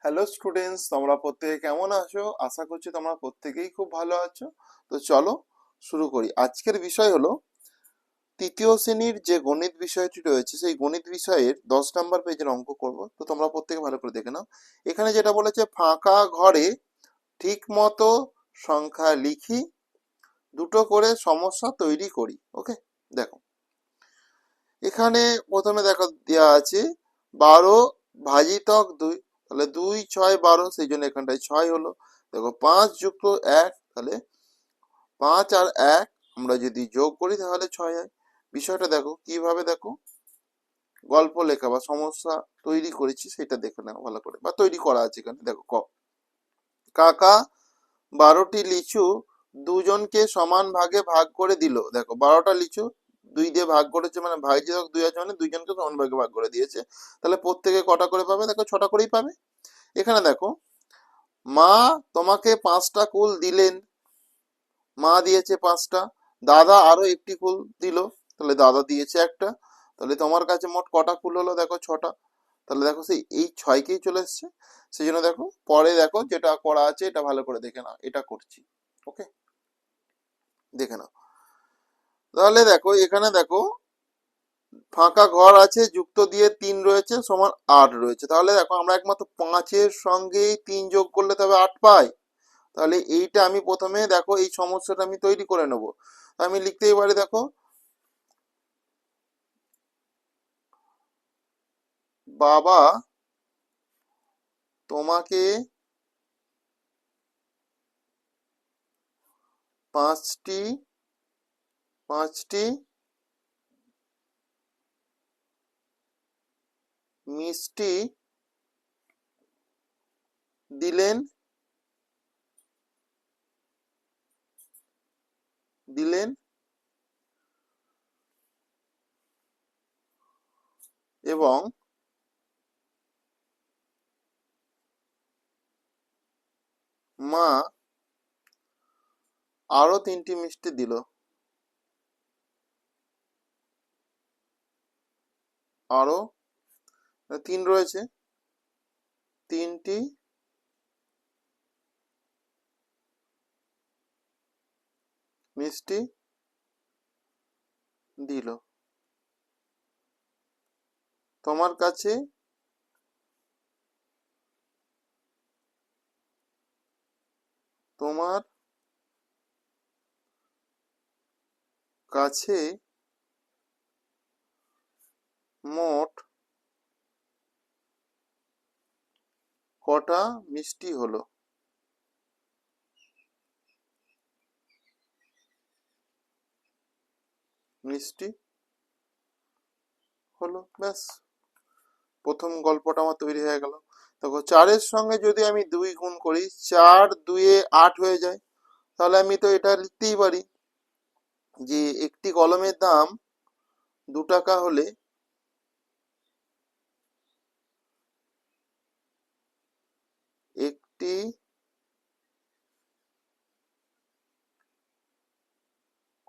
Hello students, তোমরা প্রত্যেকে কেমন আছো? আশা করছি তোমরা প্রত্যেকেই খুব ভালো আছো। তো চলো শুরু করি। আজকের বিষয় হলো তৃতীয় শ্রেণীর যে গণিত বিষয়টি রয়েছে, সেই গণিত বিষয়ের 10 নম্বর পেজের অঙ্ক করব। তো তোমরা প্রত্যেকে ভালো করে দেখে নাও। এখানে যেটা বলেছে, ফাঁকা ঘরে ঠিক মতো সংখ্যা লিখি, দুটো করে সমস্যা তৈরি করি। ওকে, দেখো এখানে প্রথমে দেখো দেওয়া আছে 12 ভাজিতক 2, তাহলে 2 6 12, সেই জন্য এখানটায় 6 হলো। দেখো 5 + 1, তাহলে 5 আর 1 আমরা যদি যোগ করি তাহলে 6 হয়। বিষয়টা দেখো কিভাবে, দেখো গল্প লেখা বা সমস্যা তৈরি করেছি সেটা দেখে নাও ভালো করে, বা তৈরি করা আছে এখানে। দেখো কাকা 12টি লিচু দুজনকে সমান ভাগে ভাগ করে দিল। দেখো 12টা লিচু 2 দিয়ে ভাগ করেছে, মানে ভাইজাক 2 আছে, মানে দুইজনকে সমান ভাগে ভাগ করে দিয়েছে। তাহলে প্রত্যেকে কটা করে পাবে? দেখো 6টা করেই পাবে। এখানে দেখো মা তোমাকে 5টা কুল দিলেন, মা দিয়েছে 5টা। দাদা আরো একটি কুল দিল, তাহলে দাদা দিয়েছে একটা। তাহলে তোমার কাছে মোট কটা কুল হলো? দেখো 6টা। তাহলে দেখো সেই এই 6কেই চলে এসছে। সেই জন্য দেখো পরে দেখো যেটা করা আছে এটা ভালো করে দেখে নাও, এটা করছি। ওকে, দেখে নাও। তাহলে দেখো এখানে দেখো ফাঁকা ঘর আছে, যুক্ত দিয়ে 3 রয়েছে, সমান 8 রয়েছে। তাহলে দেখো আমরা একমাত্র 5-এর সঙ্গেই 3 যোগ করলে তবে 8 পাই। তাহলে এইটা আমি প্রথমে দেখো এই সমস্যাটা আমি তৈরি করে নেব। আমি লিখতেই পারি, দেখো বাবা তোমাকে 5টি মিষ্টি দিলেন দিলেন এবং মা আরো 3টি মিষ্টি দিল। আরো 3 রয়েছে, 3টি মিষ্টি দিল। তোমার কাছে তোমার কাছে মোট কটা মিষ্টি হলো? মিষ্টি হলো, ব্যাস প্রথম গল্পটা আমার তৈরি হয়ে গেল। দেখো 4-এর সঙ্গে যদি আমি 2 গুণ করি, 4 2 8 হয়ে যায়। তাহলে আমি তো এটা লিখতেই পারি যে একটি কলমের দাম 2 টাকা হলে একটি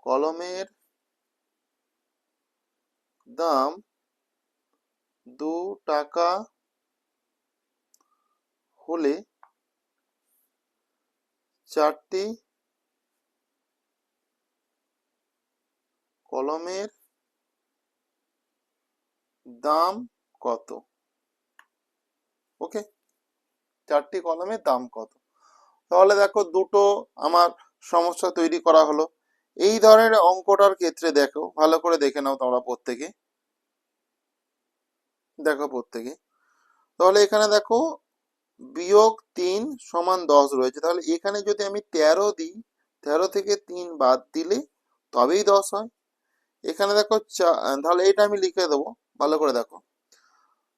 কলমের দাম 2 টাকা হলে 4টি কলমের দাম কত? ওকে, 4টি কলমের দাম কত? তাহলে দেখো দুটো আমার সমস্যা তৈরি করা হলো। এই ধরনের অঙ্কটার ক্ষেত্রে দেখো ভালো করে দেখে নাও তোমরা প্রত্যেকে, দেখো প্রত্যেকে। তাহলে এখানে দেখো -3 = 10 রয়েছে। তাহলে এখানে যদি আমি 13 দিই, 13 থেকে 3 বাদ দিলে তবেই 10 হয়। এখানে দেখো তাহলে এটা আমি লিখে দেবো, ভালো করে দেখো।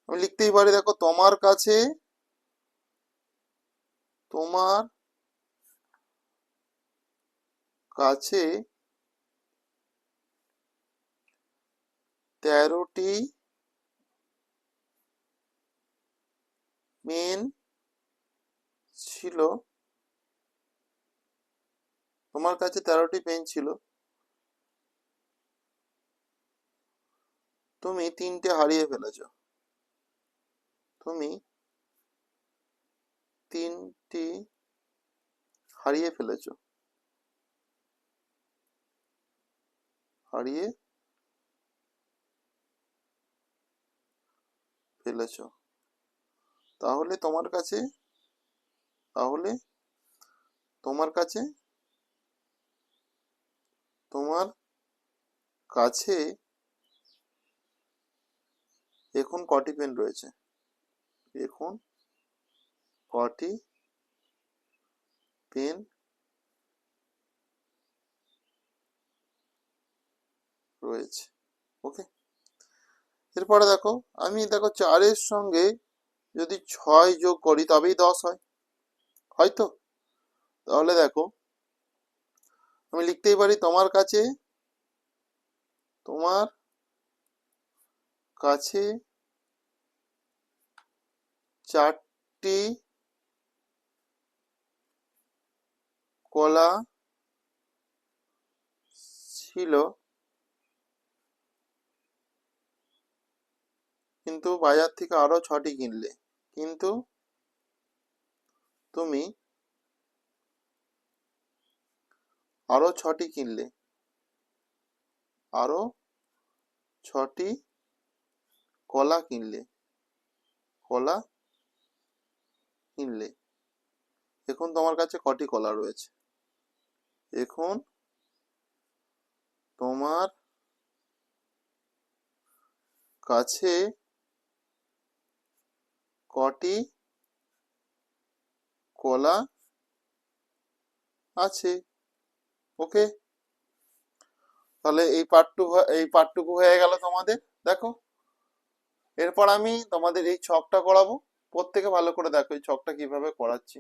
আমি লিখতেই পারি, দেখো তোমার কাছে 13টি পেন ছিল। তোমার কাছে 13টি পেন ছিল, তুমি 3টে হারিয়ে ফেলেছো। তুমি তিনটি হারিয়ে ফেলেছো, হারিয়ে ফেলেছো, তাহলে তোমার কাছে তাহলে তোমার কাছে তোমার কাছে এখন কটি পেন রয়েছে? এখন কটি পেন রয়েছে? ওকে, এরপরে দেখো, আমি দেখো 4-এর সঙ্গে যদি 6 যোগ করি তবেই 10 হয়, হয়তো? তাহলে দেখো, আমি লিখতেই পারি তোমার কাছে 4টি কলা ছিল, কিন্তু বাজার থেকে আরো 6টি কিনলে। কিন্তু তুমি আরো 6টি কিনলে, আরো 6টি কলা কিনলে, কলা কিনলে। এখন তোমার কাছে কটি কলা রয়েছে? এখন তোমার কাছে কটি কলা আছে? ওকে, তাহলে এই পার্টটুকু হয়ে গেল তোমাদের। দেখো, এরপর আমি তোমাদের এই ছকটা করাবো, প্রত্যেকে ভালো করে দেখো এই ছকটা কিভাবে করাচ্ছি।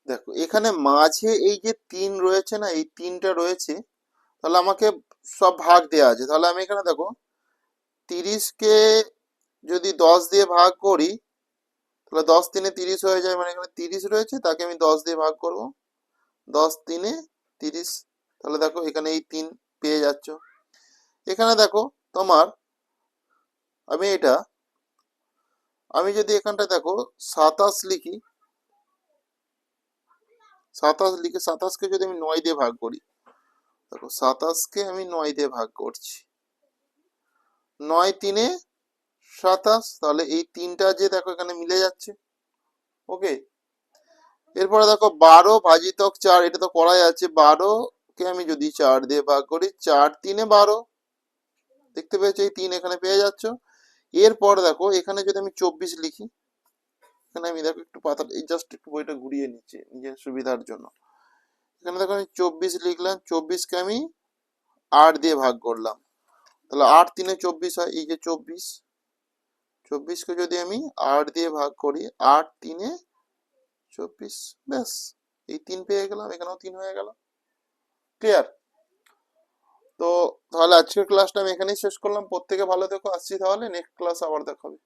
দেখো, এখানে মাঝে এই যে 3 রয়েছে না, এই 3টা রয়েছে, তাহলে আমাকে সব ভাগ দেওয়া আছে। তাহলে আমি এখানে দেখো, 30কে যদি 10 দিয়ে ভাগ করি, তাহলে 10 3 30 হয়ে যায়, মানে এখানে 30 রয়েছে, তাকে আমি 10 দিয়ে ভাগ করব, 10 3 30। তাহলে দেখো এখানে এই 3 পেয়ে যাচ্ছ। এখানে দেখো তোমার, আমি এটা আমি যদি এখানটা দেখো 27 লিখি, 27 লিখে 27কে যদি আমি 9 দিয়ে ভাগ করি, দেখো 27কে আমি 9 দিয়ে ভাগ করছি, 9 3 27, তাহলে এই 3টা যে দেখো এখানে মিলে যাচ্ছে। ওকে, এরপরে দেখো 12 ভাজিতক 4, এটা তো করা যাচ্ছে। 12কে আমি যদি 4 দিয়ে ভাগ করি, 4 3 12, দেখতে পেয়েছো এই 3 এখানে পেয়ে যাচ্ছ। এরপর দেখো এখানে যদি আমি 24 লিখি, এখানে আমি দেখো একটু পাতা, এই জাস্ট একটু বইটা ঘুরিয়ে নিচ্ছি নিজের সুবিধার জন্য। এখানে দেখো আমি 24 লিখলাম, 24কে আমি 8 দিয়ে ভাগ করলাম, তাহলে 8 3 24 হয়, এই যে 24কে যদি আমি 8 দিয়ে ভাগ করি, 8 3 24, ব্যাস এই 3 পেয়ে গেলাম, এখানেও 3 হয়ে গেল। ক্লিয়ার? তো তাহলে আজকের ক্লাসটা আমি এখানেই শেষ করলাম, প্রত্যেকে ভালো থেকো, আসছি তাহলে নেক্সট ক্লাস আবার দেখাবে।